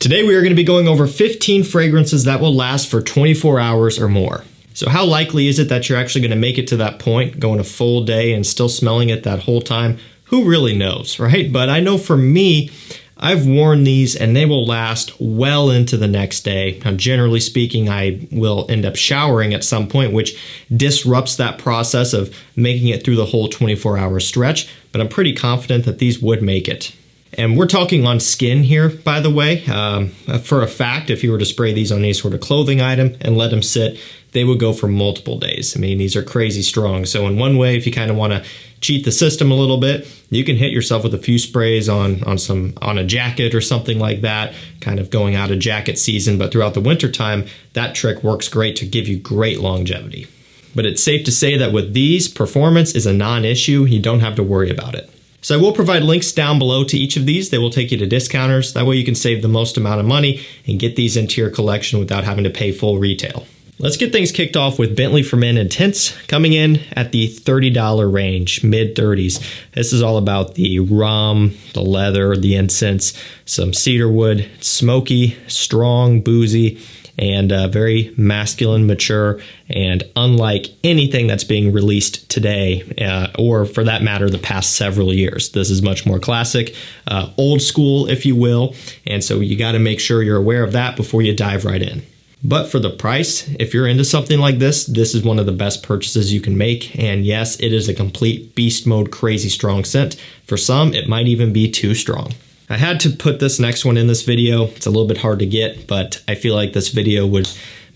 Today we are going to be going over 15 fragrances that will last for 24 hours or more. So how likely is it that you're actually going to make it to that point, going a full day and still smelling it that whole time? Who really knows, right? But I know for me, I've worn these and they will last well into the next day. Now, generally speaking, I will end up showering at some point, which disrupts that process of making it through the whole 24-hour stretch, but I'm pretty confident that these would make it. And we're talking on skin here, by the way. For a fact, if you were to spray these on any sort of clothing item and let them sit, they would go for multiple days. I mean, these are crazy strong. So in one way, if you kind of want to cheat the system a little bit, you can hit yourself with a few sprays on a jacket or something like that, kind of going out of jacket season. But throughout the winter time, that trick works great to give you great longevity. But it's safe to say that with these, performance is a non-issue. You don't have to worry about it. So I will provide links down below to each of these. They will take you to discounters. That way you can save the most amount of money and get these into your collection without having to pay full retail. Let's get things kicked off with Bentley for Men Intense, coming in at the $30 range, mid-30s. This is all about the rum, the leather, the incense, some cedar wood, smoky, strong, boozy, and very masculine, mature, and unlike anything that's being released today, or for that matter, the past several years. This is much more classic, old school, if you will, and so you got to make sure you're aware of that before you dive right in. But for the price, if you're into something like this, this is one of the best purchases you can make. And yes, it is a complete beast mode, crazy strong scent. For some, it might even be too strong. I had to put this next one in this video. It's a little bit hard to get, but I feel like this video would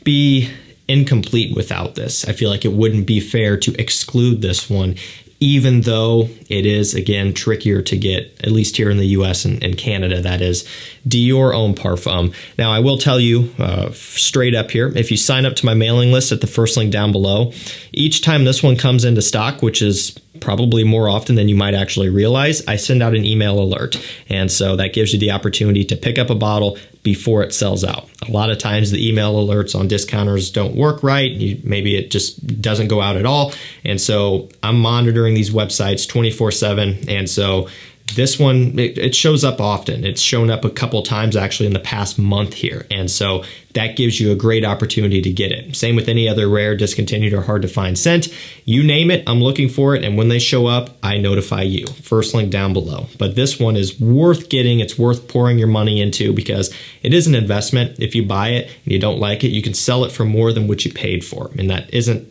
be incomplete without this. I feel like it wouldn't be fair to exclude this one, even though it is, again, trickier to get, at least here in the US and Canada, that is, DIOR Homme Parfum. Now, I will tell you straight up here, if you sign up to my mailing list at the first link down below, each time this one comes into stock, which is probably more often than you might actually realize, I send out an email alert. And so that gives you the opportunity to pick up a bottle before it sells out. A lot of times the email alerts on discounters don't work right. Maybe it just doesn't go out at all. And so I'm monitoring these websites 24/7. And so this one, it shows up often. It's shown up a couple times actually in the past month here. And so that gives you a great opportunity to get it. Same with any other rare, discontinued, or hard to find scent. You name it, I'm looking for it. And when they show up, I notify you. First link down below. But this one is worth getting. It's worth pouring your money into because it is an investment. If you buy it and you don't like it, you can sell it for more than what you paid for. And that isn't,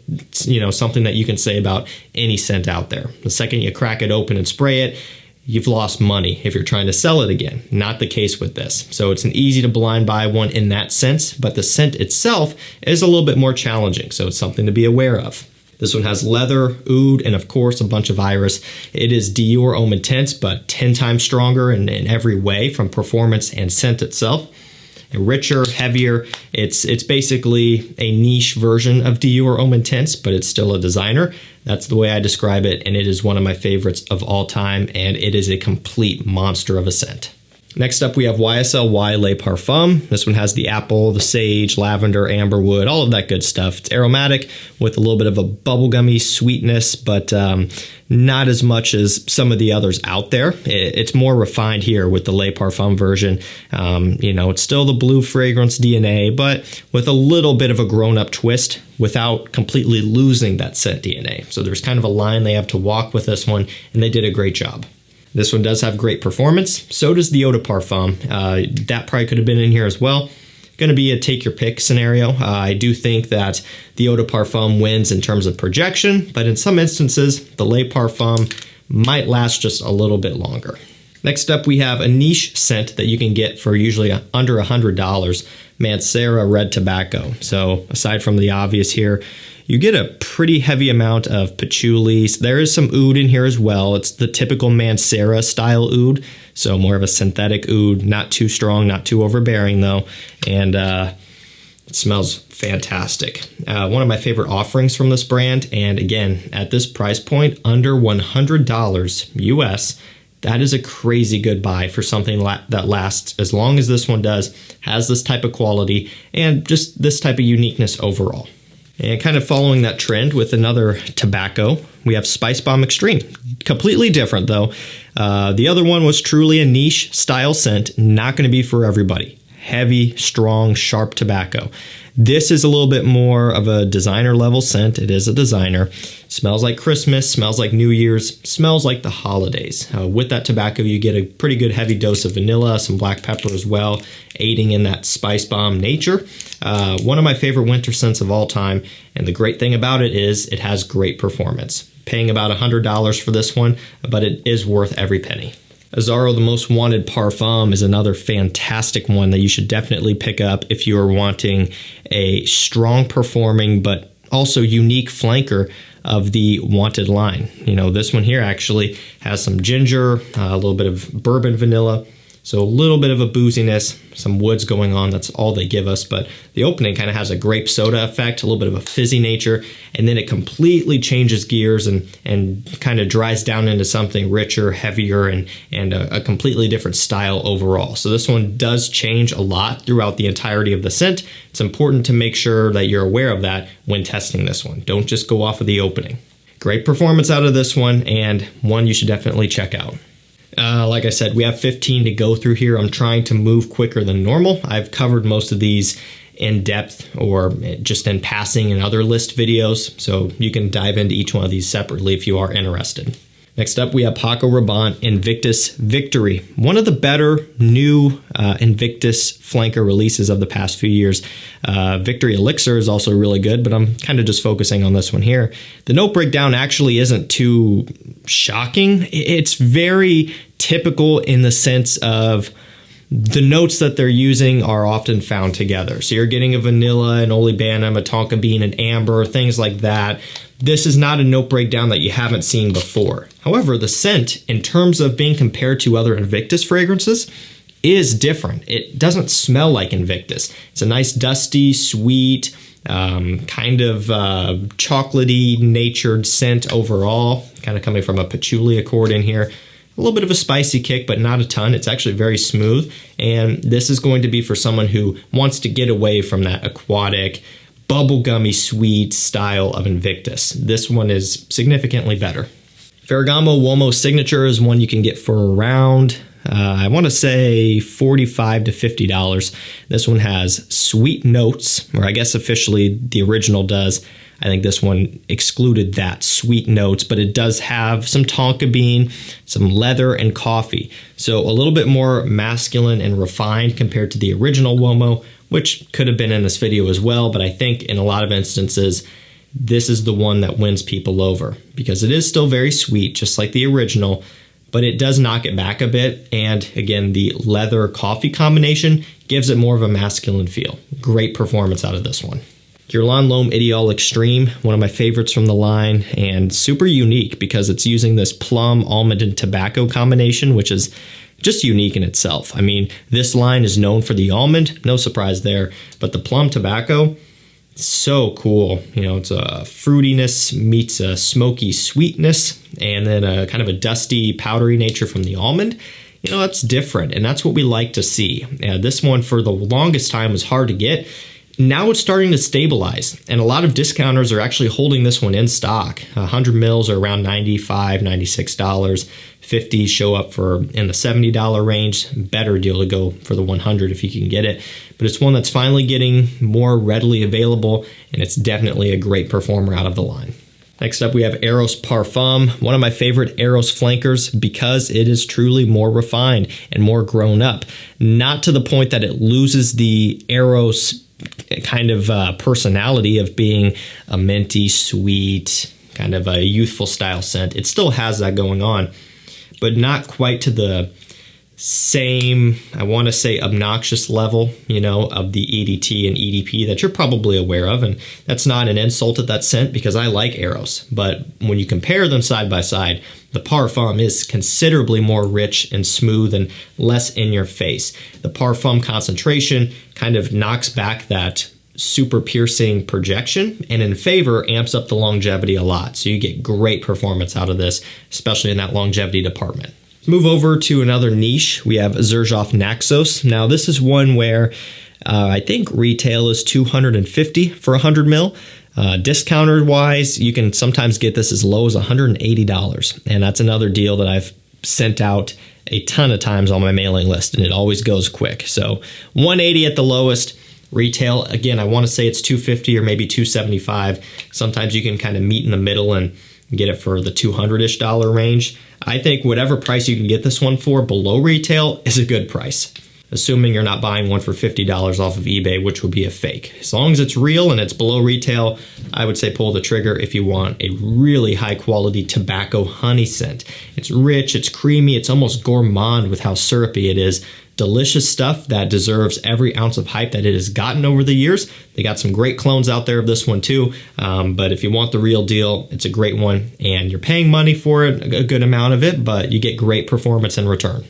something that you can say about any scent out there. The second you crack it open and spray it, you've lost money if you're trying to sell it again. Not the case with this. So it's an easy to blind buy one in that sense, but the scent itself is a little bit more challenging, so it's something to be aware of. This one has leather, oud, and of course a bunch of iris. It is DIOR Homme Intense, but 10 times stronger in every way from performance and scent itself. And richer, heavier. It's basically a niche version of DIOR Homme Intense, but it's still a designer. That's the way I describe it, and it is one of my favorites of all time, and it is a complete monster of a scent. Next up, we have YSL Le Parfum. This one has the apple, the sage, lavender, amberwood, all of that good stuff. It's aromatic with a little bit of a bubblegummy sweetness, but not as much as some of the others out there. It's more refined here with the Le Parfum version. It's still the blue fragrance DNA, but with a little bit of a grown-up twist without completely losing that scent DNA. So there's kind of a line they have to walk with this one, and they did a great job. This one does have great performance. So does the Eau de Parfum. That probably could have been in here as well. Going to be a take your pick scenario. I do think that the Eau de Parfum wins in terms of projection, but in some instances, the Le Parfum might last just a little bit longer. Next up, we have a niche scent that you can get for usually under $100, MANCERA Red Tobacco. So aside from the obvious here, you get a pretty heavy amount of patchouli. There is some oud in here as well. It's the typical MANCERA style oud, so more of a synthetic oud, not too strong, not too overbearing though, and it smells fantastic. One of my favorite offerings from this brand, and again, at this price point, under $100 US, that is a crazy good buy for something that lasts as long as this one does, has this type of quality, and just this type of uniqueness overall. And kind of following that trend with another tobacco, we have SPICEBOMB Extreme. Completely different though. The other one was truly a niche style scent, not going to be for everybody. heavy, strong, sharp tobacco. This is a little bit more of a designer level scent. It is a designer. Smells like Christmas, smells like New Year's, smells like the holidays. With that tobacco, you get a pretty good heavy dose of vanilla, some black pepper as well, aiding in that spice bomb nature. One of my favorite winter scents of all time, and the great thing about it is it has great performance. Paying about $100 for this one, but it is worth every penny. AZZARO, the Most Wanted Parfum, is another fantastic one that you should definitely pick up if you are wanting a strong performing but also unique flanker of the Wanted line. You know, this one here actually has some ginger, a little bit of bourbon vanilla, so a little bit of a booziness, some woods going on. That's all they give us, but the opening kind of has a grape soda effect, a little bit of a fizzy nature, and then it completely changes gears and kind of dries down into something richer, heavier, and a completely different style overall. So this one does change a lot throughout the entirety of the scent. It's important to make sure that you're aware of that when testing this one. Don't just go off of the opening. Great performance out of this one, and one you should definitely check out. Like I said, we have 15 to go through here. I'm trying to move quicker than normal. I've covered most of these in depth or just in passing in other list videos, so you can dive into each one of these separately if you are interested. Next up, we have PACO Rabanne Invictus Victory, one of the better new Invictus flanker releases of the past few years. Victory Elixir is also really good, but I'm kind of just focusing on this one here. The note breakdown actually isn't too shocking. It's very typical in the sense of the notes that they're using are often found together. So you're getting a vanilla, an olibanum, a tonka bean, an amber, things like that. This is not a note breakdown that you haven't seen before. However, the scent, in terms of being compared to other Invictus fragrances, is different. It doesn't smell like Invictus. It's a nice dusty, sweet, kind of chocolatey natured scent overall, kind of coming from a patchouli accord in here. A little bit of a spicy kick, but not a ton. It's actually very smooth, and this is going to be for someone who wants to get away from that aquatic, bubblegummy sweet style of Invictus. This one is significantly better. Ferragamo Uomo Signature is one you can get for around, I want to say $45 to $50. This one has sweet notes, or I guess officially the original does. I think this one excluded that sweet notes, but it does have some tonka bean, some leather, and coffee. So a little bit more masculine and refined compared to the original Uomo, which could have been in this video as well, but I think in a lot of instances, this is the one that wins people over because it is still very sweet, just like the original, but it does knock it back a bit. And again, the leather coffee combination gives it more of a masculine feel. Great performance out of this one. Guerlain L'Homme Ideal Extreme, one of my favorites from the line, and super unique because it's using this plum, almond, and tobacco combination, which is just unique in itself. I mean, this line is known for the almond, no surprise there, but the plum tobacco, so cool. You know, it's a fruitiness meets a smoky sweetness, and then a kind of a dusty, powdery nature from the almond. You know, that's different, and that's what we like to see. This one, for the longest time, was hard to get. Now it's starting to stabilize, and a lot of discounters are actually holding this one in stock. 100 mils are around $95, $96. 50 show up for in the $70 range. Better deal to go for the 100 if you can get it. But it's one that's finally getting more readily available, and it's definitely a great performer out of the line. Next up, we have EROS Parfum, one of my favorite EROS flankers because it is truly more refined and more grown up. Not to the point that it loses the EROS kind of personality of being a minty, sweet, kind of a youthful style scent. It still has that going on, but not quite to the same, I want to say, obnoxious level, you know, of the EDT and EDP that you're probably aware of. And that's not an insult at that scent because I like EROS. But when you compare them side by side, the Parfum is considerably more rich and smooth and less in your face. The Parfum concentration kind of knocks back that super piercing projection and in favor amps up the longevity a lot. So you get great performance out of this, especially in that longevity department. Move over to another niche. We have XERJOFF NAXOS. Now this is one where I think retail is $250 for 100 mil. Discounter wise, you can sometimes get this as low as $180. And that's another deal that I've sent out a ton of times on my mailing list, and it always goes quick. So $180 at the lowest. Retail, again, I want to say it's $250 or maybe $275. Sometimes you can kind of meet in the middle and get it for the $200-ish range. I think whatever price you can get this one for below retail is a good price, assuming you're not buying one for $50 off of eBay, which would be a fake. As long as it's real and it's below retail, I would say pull the trigger if you want a really high quality tobacco honey scent. It's rich, it's creamy, it's almost gourmand with how syrupy it is. Delicious stuff that deserves every ounce of hype that it has gotten over the years. They got some great clones out there of this one too, but if you want the real deal, it's a great one, and you're paying money for it, a good amount of it, but you get great performance in return.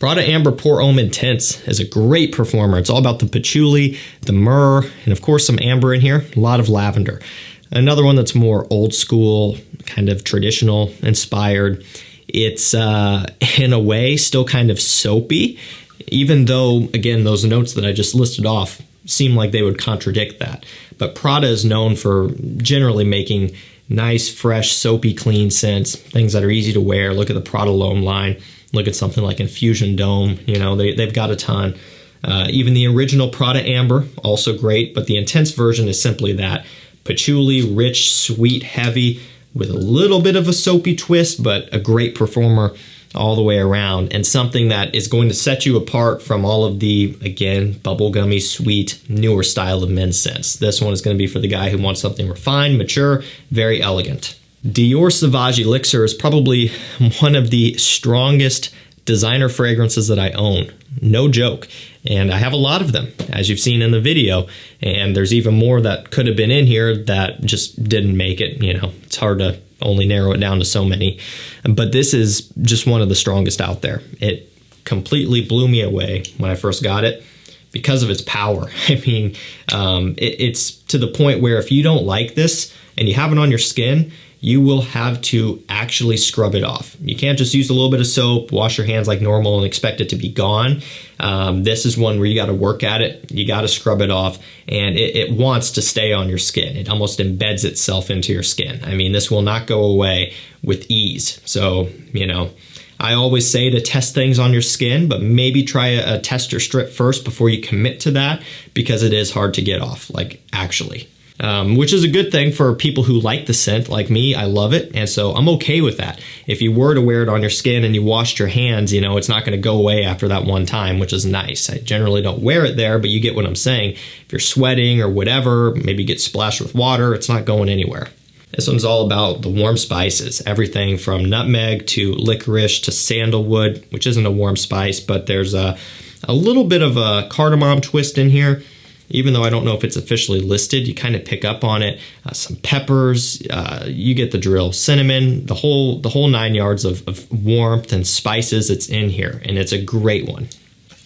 Prada Amber Pour Homme Intense is a great performer. It's all about the patchouli, the myrrh, and of course some amber in here, a lot of lavender. Another one that's more old school, kind of traditional inspired. It's in a way still kind of soapy, even though, again, those notes that I just listed off seem like they would contradict that. But Prada is known for generally making nice, fresh, soapy, clean scents, things that are easy to wear. Look at the Prada L'Homme line. Look at something like Infusion Dome. You know, they've got a ton. Even the original Prada Amber, also great, but the intense version is simply that. Patchouli, rich, sweet, heavy, with a little bit of a soapy twist, but a great performer all the way around, and something that is going to set you apart from all of the, again, bubblegummy, sweet, newer style of men's scents. This one is going to be for the guy who wants something refined, mature, very elegant. DIOR Sauvage Elixir is probably one of the strongest designer fragrances that I own. No joke. And I have a lot of them, as you've seen in the video. And there's even more that could have been in here that just didn't make it. You know, it's hard to only narrow it down to so many. But this is just one of the strongest out there. It completely blew me away when I first got it because of its power. I mean, it's to the point where if you don't like this and you have it on your skin, you will have to actually scrub it off. You can't just use a little bit of soap, wash your hands like normal, and expect it to be gone. This is one where you got to work at it. You got to scrub it off, and it wants to stay on your skin. It almost embeds itself into your skin. I mean, this will not go away with ease. So, you know, I always say to test things on your skin, but maybe try a tester strip first before you commit to that, because it is hard to get off, like actually. Which is a good thing for people who like the scent, like me. I love it, and so I'm okay with that. If you were to wear it on your skin and you washed your hands, you know, it's not going to go away after that one time, which is nice. I generally don't wear it there, but you get what I'm saying. If you're sweating or whatever, maybe get splashed with water, it's not going anywhere. This one's all about the warm spices, everything from nutmeg to licorice to sandalwood, which isn't a warm spice, but there's a little bit of a cardamom twist in here. Even though I don't know if it's officially listed, you kind of pick up on it. Some peppers, you get the drill. Cinnamon, the whole 9 yards of warmth and spices that's in here, and it's a great one.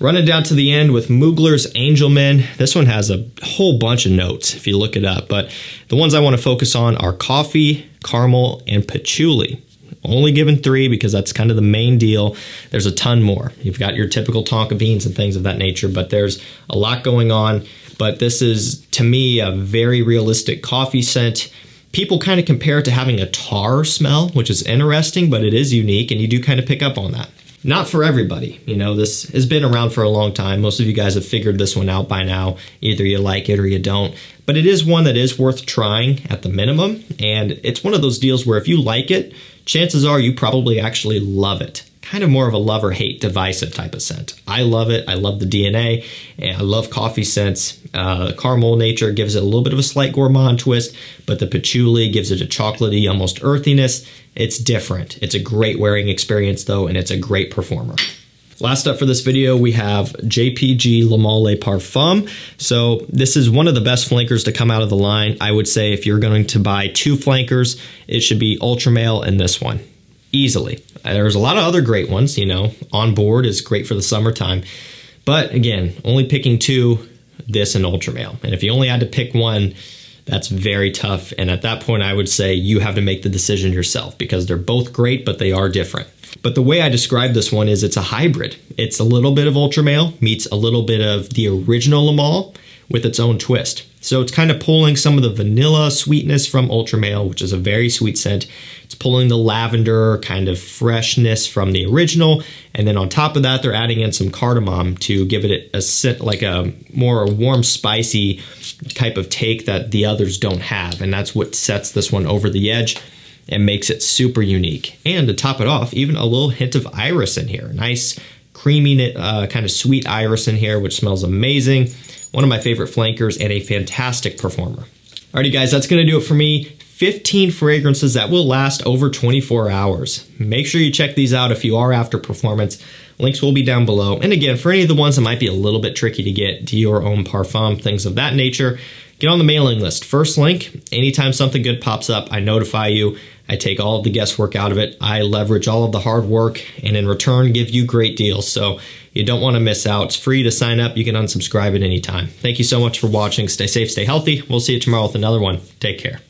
Running down to the end with Mugler's Angelman. This one has a whole bunch of notes if you look it up, but the ones I want to focus on are coffee, caramel, and patchouli. Only given 3 because that's kind of the main deal. There's a ton more. You've got your typical tonka beans and things of that nature, but there's a lot going on. But this is, to me, a very realistic coffee scent. People kind of compare it to having a tar smell, which is interesting, but it is unique, and you do kind of pick up on that. Not for everybody. You know, this has been around for a long time. Most of you guys have figured this one out by now. Either you like it or you don't. But it is one that is worth trying at the minimum, and it's one of those deals where if you like it, chances are you probably actually love it. Kind of more of a love or hate divisive type of scent. I love it. I love the DNA, and I love coffee scents. The caramel nature gives it a little bit of a slight gourmand twist, but the patchouli gives it a chocolatey, almost earthiness. It's different. It's a great wearing experience though, and it's a great performer. Last up for this video, we have JPG Le Male Parfum. So this is one of the best flankers to come out of the line. I would say if you're going to buy 2 flankers, it should be Ultra Male and this one. Easily. There's a lot of other great ones, you know. On Board is great for the summertime. But again, only picking 2, this and Ultra Male. And if you only had to pick one, that's very tough. And at that point, I would say you have to make the decision yourself because they're both great, but they are different. But the way I describe this one is it's a hybrid. It's a little bit of Ultra Male meets a little bit of the original Le Male with its own twist. So it's kind of pulling some of the vanilla sweetness from Ultra Male, which is a very sweet scent. It's pulling the lavender kind of freshness from the original. And then on top of that, they're adding in some cardamom to give it a scent, like a more warm, spicy type of take that the others don't have. And that's what sets this one over the edge and makes it super unique. And to top it off, even a little hint of iris in here. Nice, creamy, kind of sweet iris in here, which smells amazing. One of my favorite flankers and a fantastic performer. Alrighty guys, that's gonna do it for me. 15 fragrances that will last over 24 hours. Make sure you check these out if you are after performance. Links will be down below. And again, for any of the ones that might be a little bit tricky to get, DIOR, HOMME, PARFUM, things of that nature, get on the mailing list. First link, anytime something good pops up, I notify you. I take all of the guesswork out of it. I leverage all of the hard work and in return give you great deals. So you don't want to miss out. It's free to sign up. You can unsubscribe at any time. Thank you so much for watching. Stay safe, stay healthy. We'll see you tomorrow with another one. Take care.